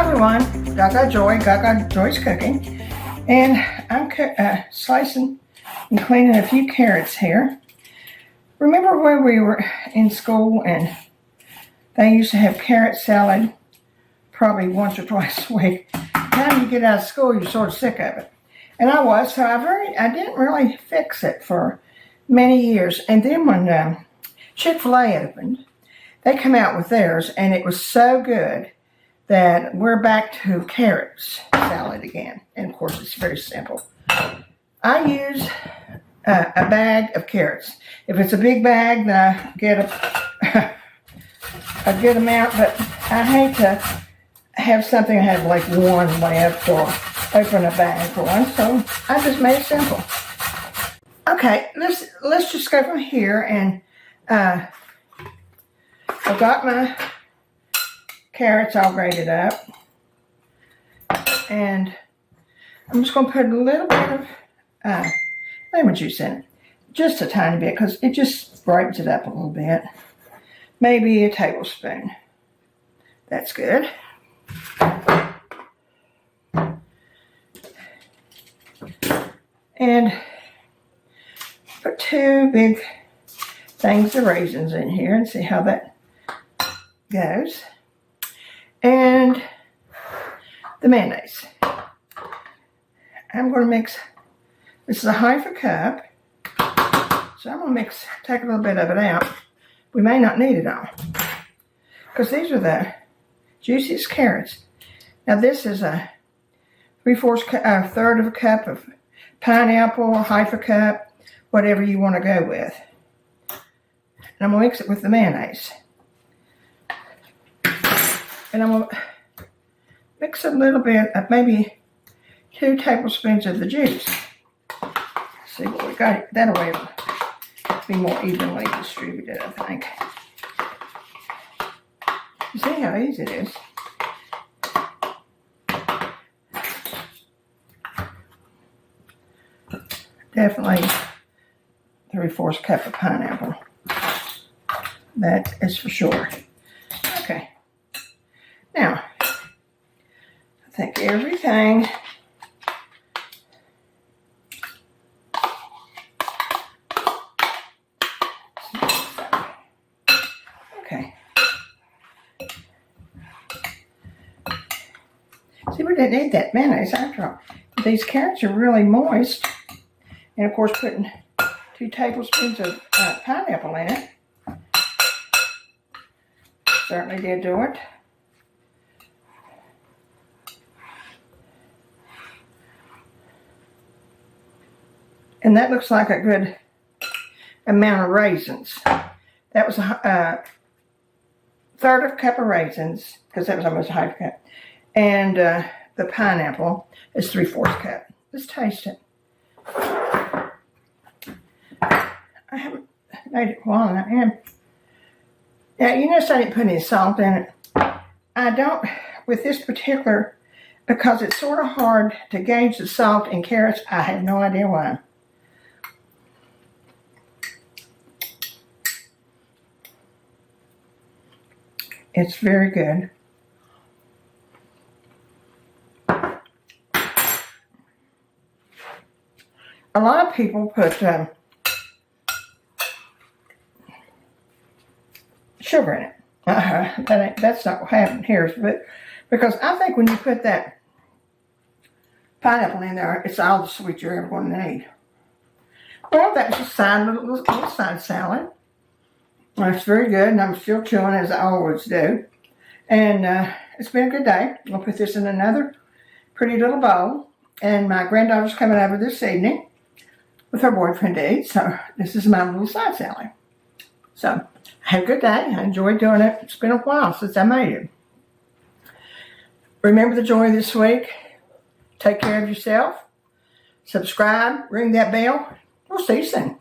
everyone, Gagajoy's cooking, and I'm slicing and cleaning a few carrots here. Remember when we were in school and they used to have carrot salad probably once or twice a week? Now you get out of school, you're sort of sick of it. And I was, so I didn't really fix it for many years. And then when Chick-fil-A opened, they come out with theirs, and it was so good that we're back to carrot salad again. And of course, it's very simple. I use a bag of carrots. If it's a big bag, then I get a good amount, but I hate to have something I have like one left or open a bag for one, so I just made it simple. Okay, let's just go from here, and I've got my carrots all grated up, and I'm just going to put a little bit of lemon juice in it, just a tiny bit, because it just brightens it up a little bit. Maybe a tablespoon. That's good. And put 2 big things of raisins in here and see how that goes. And the mayonnaise. I'm going to mix, this is a half a cup, so I'm going to take a little bit of it out. We may not need it all, because these are the juiciest carrots. Now this is a third of a cup of pineapple, half a cup, whatever you want to go with. And I'm going to mix it with the mayonnaise. And I'm going to mix a little bit of maybe 2 tablespoons of the juice. Let's see what we got. That way it'll be more evenly distributed, I think. You see how easy it is? Definitely 3/4 cup of pineapple. That is for sure. Okay. Now, I think everything okay. See, we didn't need that mayonnaise after all. These carrots are really moist. And of course, putting 2 tablespoons of pineapple in it certainly did do it. And that looks like a good amount of raisins. That was a third of a cup of raisins, because that was almost a half cup. And the pineapple is 3/4 cup. Let's taste it. I haven't made it while, and I am. Now, you notice I didn't put any salt in it. I don't, with this particular, because it's sort of hard to gauge the salt in carrots. I have no idea why. It's very good. A lot of people put sugar in it. That's not what happened here. But because I think when you put that pineapple in there, it's all the sweet you're ever going to need. Well, that's a little side salad. It's very good, and I'm still chewing as I always do. And it's been a good day. I'll put this in another pretty little bowl. And my granddaughter's coming over this evening with her boyfriend to eat. So this is my little side salad. So have a good day. I enjoyed doing it. It's been a while since I made it. Remember the joy this week. Take care of yourself. Subscribe. Ring that bell. We'll see you soon.